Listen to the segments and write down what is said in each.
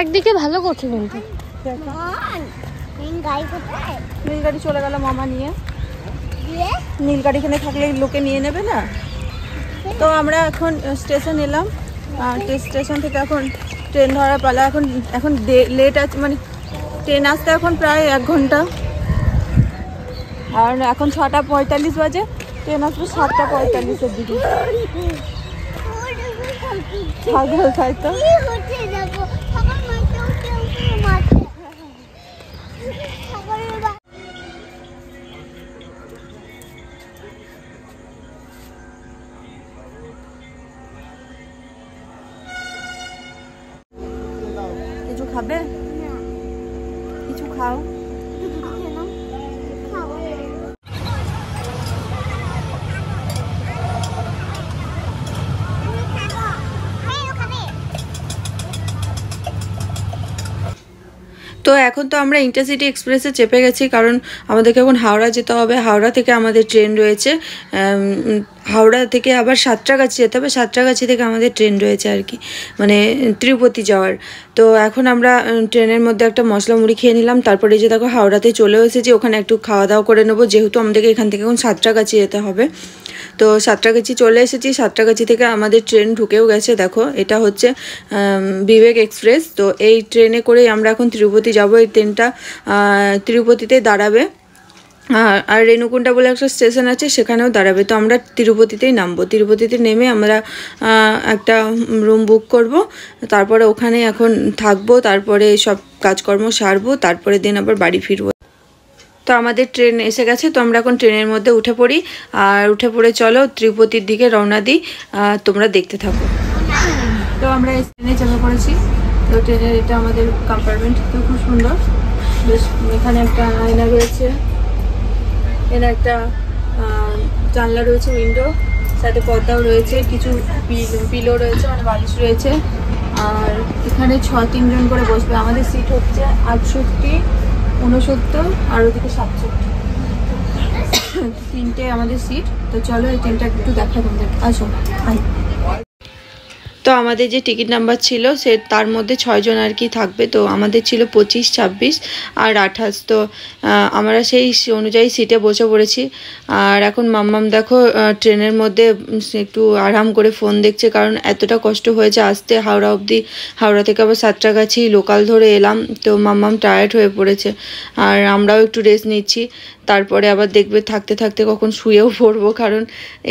একদিকে ভালো করছে কিন্তু। নীলগাড়ি চলে গেল মামা নিয়ে। নীলগাড়ি এখানে থাকলে লোকে নিয়ে নেবে না। তো আমরা এখন স্টেশন এলাম, স্টেশন থেকে এখন ট্রেন ধরা পালা। এখন লেট আছে, মানে ট্রেন আসতে এখন প্রায় 1 ঘন্টা। আর এখন 6:45 বাজে, ট্রেন আসবে 7:45-এর দিকে। তাই তো কিছু খাবে? কিছু খাও। তো এখন তো আমরা ইন্টারসিটি এক্সপ্রেসে চেপে গেছি, কারণ আমাদেরকে এখন হাওড়া যেতে হবে। হাওড়া থেকে আমাদের ট্রেন রয়েছে, হাওড়া থেকে আবার সাঁতরাগাছি যেতে হবে। সাঁতরাগাছি থেকে আমাদের ট্রেন রয়েছে আর কি, মানে তিরুপতি যাওয়ার। তো এখন আমরা ট্রেনের মধ্যে একটা মশলা মুড়ি খেয়ে নিলাম। তারপরে যে দেখো হাওড়াতে চলেও এসেছি, ওখানে একটু খাওয়া দাওয়া করে নেবো, যেহেতু আমাদেরকে এখান থেকে এখন সাঁতরাগাছি যেতে হবে। তো সাঁতরাগাছি চলে এসেছি। সাঁতরাগাছি থেকে আমাদের ট্রেন ঢুকেও গেছে। দেখো এটা হচ্ছে বিবেক এক্সপ্রেস। তো এই ট্রেনে করেই আমরা এখন তিরুপতি যাব। এই ট্রেনটা তিরুপতিতে দাঁড়াবে, আর রেণুকুণ্ডা বলে একটা স্টেশন আছে, সেখানেও দাঁড়াবে। তো আমরা তিরুপতিতেই নামবো। তিরুপতিতে নেমে আমরা একটা রুম বুক করব, তারপরে ওখানে এখন থাকবো, তারপরে সব কাজকর্ম সারবো, তারপরে দিন আবার বাড়ি ফিরবো। তো আমাদের ট্রেন এসে গেছে। তো আমরা এখন ট্রেনের মধ্যে উঠে পড়ি, আর উঠে পড়ে চলো তিরুপতির দিকে রওনা দিই। তোমরা দেখতে থাকো। তো আমরা ট্রেনে চেপে পড়েছি। তো ট্রেনের এটা আমাদের কম্পার্টমেন্ট, তো খুব সুন্দর। বেশ, এখানে একটা আয়না রয়েছে, এখানে একটা জানলা রয়েছে, উইন্ডো, সাথে পর্দাও রয়েছে, কিছু পিলো রয়েছে, মানে বালিশ রয়েছে। আর এখানে 3 জন করে বসবে। আমাদের সিট হচ্ছে 68, 69, আর ওদিকে 67। 3টে আমাদের সিট। তো চলো এই ট্রেনটা একটু দেখা তোমাদের। আসো। তো আমাদের যে টিকিট নাম্বার ছিল সে তার মধ্যে 6 জন আর কি থাকবে। তো আমাদের ছিল 25, 26 আর 28। তো আমরা সেই অনুযায়ী সিটে বসে পড়েছি। আর এখন মাম্মাম দেখো ট্রেনের মধ্যে একটু আরাম করে ফোন দেখছে, কারণ এতটা কষ্ট হয়েছে আসতে হাওড়া অবধি। হাওড়া থেকে আবার সাঁতরাগাছি লোকাল ধরে এলাম। তো মাম্মাম টায়ার্ড হয়ে পড়েছে, আর আমরাও একটু রেস্ট নিচ্ছি। তারপরে আবার দেখবে থাকতে থাকতে কখন শুয়েও পড়বো, কারণ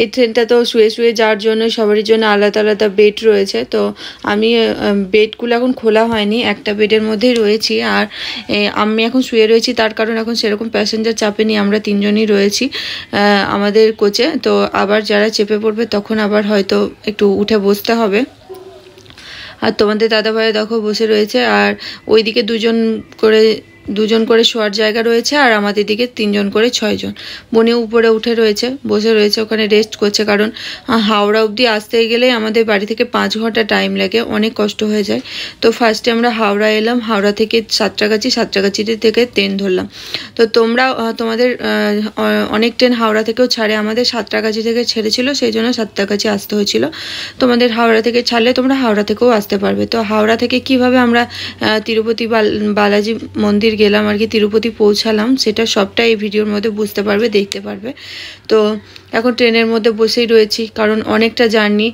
এই ট্রেনটা তো শুয়ে শুয়ে যাওয়ার জন্য সবারই জন্য আলাদা আলাদা বেড রয়েছে। তো আমি বেডগুলো এখন খোলা হয়নি, একটা বেডের মধ্যেই রয়েছি। আর আমি এখন শুয়ে রয়েছি, তার কারণ এখন সেরকম প্যাসেঞ্জার চাপেনি, আমরা 3 জনই রয়েছি আমাদের কোচে। তো আবার যারা চেপে পড়বে তখন আবার হয়তো একটু উঠে বসতে হবে। আর তোমাদের দাদাভাই দেখো বসে রয়েছে, আর ওইদিকে দুজন করে শোয়ার জায়গা রয়েছে, আর আমাদের দিকে 3 জন করে 6 জন। বোনে উপরে উঠে রয়েছে, বসে রয়েছে, ওখানে রেস্ট করছে, কারণ হাওড়া অবধি আসতে গেলেই আমাদের বাড়ি থেকে 5 ঘন্টা টাইম লাগে, অনেক কষ্ট হয়ে যায়। তো ফার্স্টে আমরা হাওড়া এলাম, হাওড়া থেকে সাঁতরাগাছি থেকে ট্রেন ধরলাম। তো তোমাদের অনেক ট্রেন হাওড়া থেকেও ছাড়ে, আমাদের সাঁতরাগাছি থেকে ছেড়েছিল, সেই জন্য সাঁতরাগাছি আসতে হয়েছিল। তোমাদের হাওড়া থেকে ছাড়লে তোমরা হাওড়া থেকেও আসতে পারবে। তো হাওড়া থেকে কিভাবে আমরা তিরুপতি বালাজি মন্দির গেলাম আর কি, তিরুপতি পৌঁছালাম, সেটা সবটা এই ভিডিওর মধ্যে বুঝতে পারবে, দেখতে পারবে। তো এখন ট্রেনের মধ্যে বসেই রয়েছি, কারণ অনেকটা জার্নি,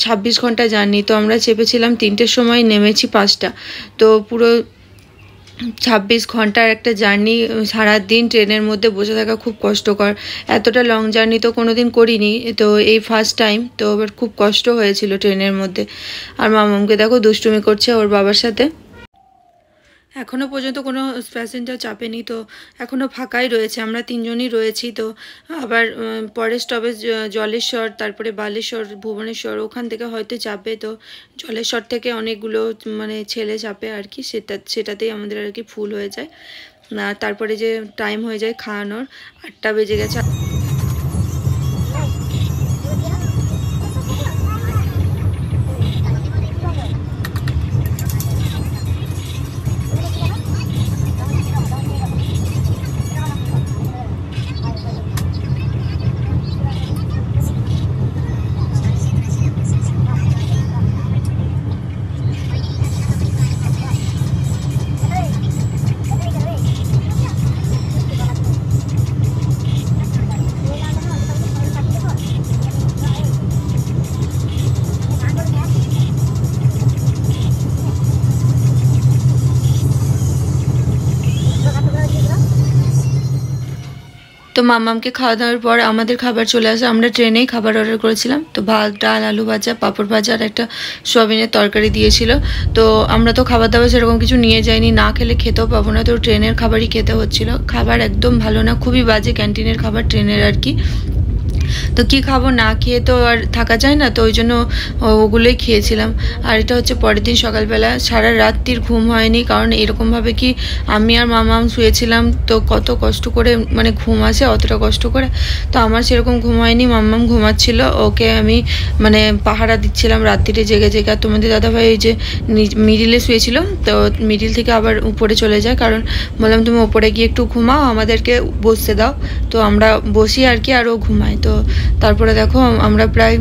26 ঘন্টা জার্নি। তো আমরা চেপেছিলাম 3টের সময়, নেমেছি 5টা। তো পুরো 26 ঘন্টার একটা জার্নি, সারাদিন ট্রেনের মধ্যে বসে থাকা খুব কষ্টকর। এতটা লং জার্নি তো কোনোদিন করিনি, তো এই ফার্স্ট টাইম। তো এবার খুব কষ্ট হয়েছিল ট্রেনের মধ্যে। আর মামামকে দেখো দুষ্টুমি করছে ওর বাবার সাথে। এখনও পর্যন্ত কোনো প্যাসেঞ্জার চাপেনি, তো এখনও ফাঁকাই রয়েছে, আমরা 3 জনই রয়েছি। তো আবার পরের স্টপেজ জলেশ্বর, তারপরে বালেশ্বর, ভুবনেশ্বর, ওখান থেকে হয়তো চাপে। তো জলেশ্বর থেকে অনেকগুলো মানে ছেলে চাপে আর কি, সেটাতেই আমাদের আর কি ফুল হয়ে যায়। তারপরে যে টাইম হয়ে যায় খাওয়ানোর, 8টা বেজে গেছে। মামামকে খাওয়া দাওয়ার পর আমাদের খাবার চলে আসে। আমরা ট্রেনেই খাবার অর্ডার করেছিলাম। তো ভাত, ডাল, আলু ভাজা, পাঁপড় ভাজা আর একটা সোয়াবিনের তরকারি দিয়েছিল। তো আমরা তো খাবার দাবার সেরকম কিছু নিয়ে যাইনি, না খেলে খেতেও পাবো না, তো ট্রেনের খাবারই খেতে হচ্ছিল। খাবার একদম ভালো না, খুবই বাজে ক্যান্টিনের খাবার ট্রেনের আর কি। তো কি খাবো, না খেয়ে তো আর থাকা যায় না, তো ওই জন্য ওগুলোই খেয়েছিলাম। আর এটা হচ্ছে পরের দিন সকালবেলা। সারা রাত্রির ঘুম হয়নি, কারণ এরকমভাবে কি আমি আর মামাম শুয়েছিলাম, তো কত কষ্ট করে মানে ঘুম আসে অতটা কষ্ট করে। তো আমার সেরকম ঘুম হয়নি, মামাম ঘুমাচ্ছিল, ওকে আমি মানে পাহারা দিচ্ছিলাম রাত্রিরে জেগে জেগে। আর তোমাদের দাদাভাই এই যে মিডিলে শুয়েছিল, তো মিডিল থেকে আবার উপরে চলে যায়, কারণ বললাম তুমি উপরে গিয়ে একটু ঘুমাও, আমাদেরকে বসতে দাও। তো আমরা বসি আর কি, আর ও ঘুমায়। তো তারপরে দেখো আমরা প্রায়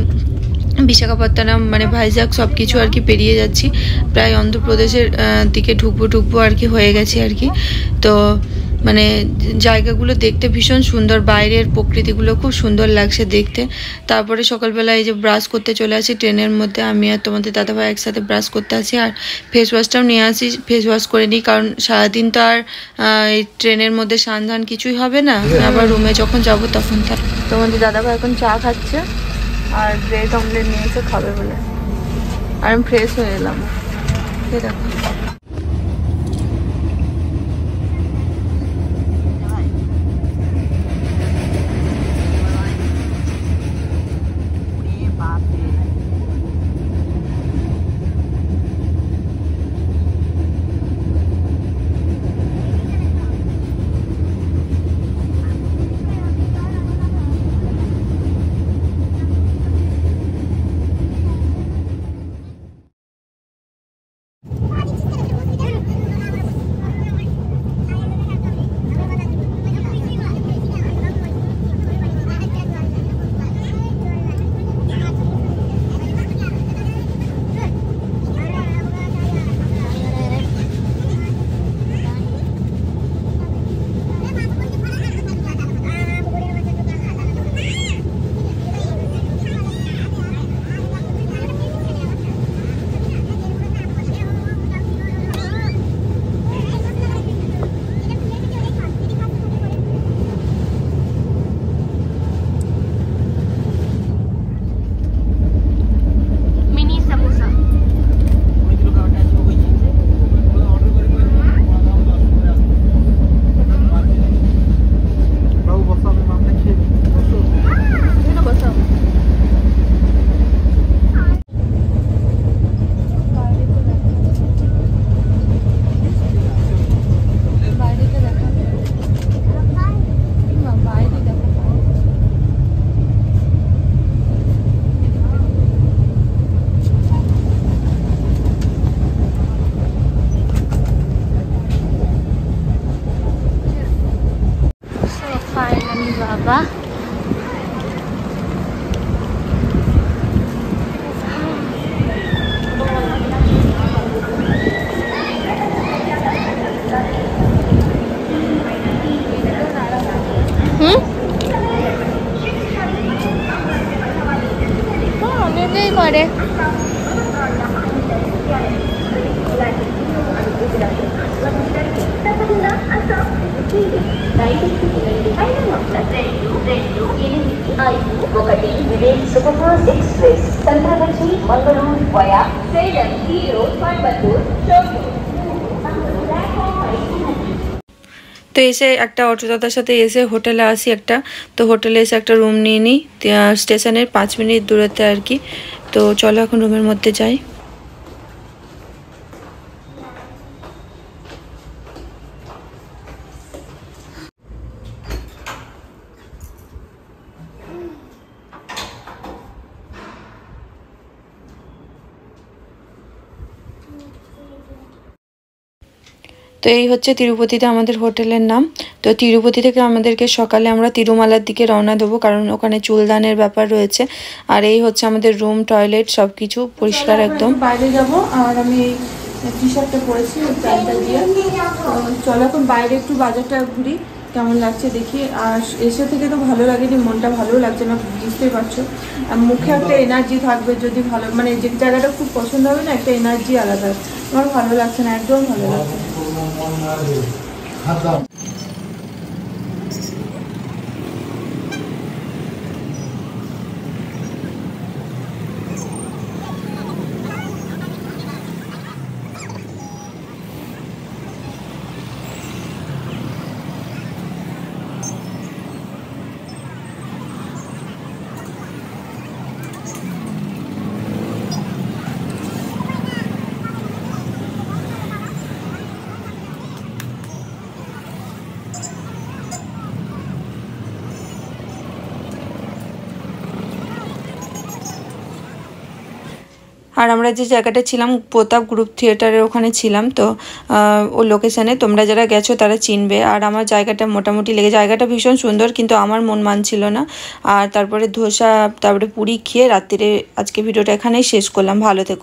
বিশাখাপত্তনম মানে ভাইজাগ সব কিছু আর কি পেরিয়ে যাচ্ছি, প্রায় অন্ধ্রপ্রদেশের দিকে ঢুকবো আর কি, হয়ে গেছি আর কি। তো মানে জায়গাগুলো দেখতে ভীষণ সুন্দর, বাইরের প্রকৃতিগুলো খুব সুন্দর লাগছে দেখতে। তারপরে সকালবেলা এই যে ব্রাশ করতে চলে আসি ট্রেনের মধ্যে, আমি আর তোমাদের দাদাভাই একসাথে ব্রাশ করতে আসি, আর ফেস ওয়াশটাও নিয়ে আসি, ফেস ওয়াশ করে নিই, কারণ সারাদিন তো আর এই ট্রেনের মধ্যে স্নান ধান কিছুই হবে না, আবার রুমে যখন যাব তখন। তোমাদের দাদাভাই এখন চা খাচ্ছে আর ব্রেড অমলেট নিয়ে এসে খাবে বলে, আর আমি ফ্রেশ হয়ে এলাম। দেখো বাবা অনেকেই করে। Superfast Express, Santragachi, Mangalore via Salem, Hero, Coimbatore, Shogur. তো এসে একটা অটো দাদার সাথে এসে হোটেলে আসি একটা, তো হোটেলে এসে একটা রুম নিয়ে নিই স্টেশনের 5 মিনিট দূরত্বে আর কি। তো চলো এখন রুমের মধ্যে যাই। তো এই হচ্ছে তিরুপতিতে আমাদের হোটেলের নাম। তো তিরুপতি থেকে আমাদেরকে সকালে আমরা তিরুমালার দিকে রওনা দেবো, কারণ ওখানে চুলদানের ব্যাপার রয়েছে। আর এই হচ্ছে আমাদের রুম, টয়লেট সব কিছু পরিষ্কার একদম। বাইরে যাব, আর আমি এই টি শার্টটা পরেছি প্যান্টটা দিয়ে। চলো এখন বাইরে একটু বাজারটা ঘুরি, কেমন লাগছে দেখি। আর এসে থেকে তো ভালো লাগেনি, মনটা ভালো লাগছে না, বুঝতেই পারছো। মুখে একটা এনার্জি থাকবে যদি ভালো, মানে যে জায়গাটা খুব পছন্দ হবে না, একটা এনার্জি আলাদা। আমার ভালো লাগছে না, একদম ভালো লাগছে না। আর আমরা যে জায়গাটা ছিলাম প্রতাপ গ্রুপ থিয়েটারের ওখানে ছিলাম। তো ও লোকেশানে তোমরা যারা গেছো তারা চিনবে। আর আমার জায়গাটা মোটামুটি জায়গাটা ভীষণ সুন্দর, কিন্তু আমার মন মানছিল না। আর তারপরে ধোসা তারপরে পুরি খেয়ে রাত্রিরে আজকে ভিডিওটা এখানেই শেষ করলাম। ভালো থেকো।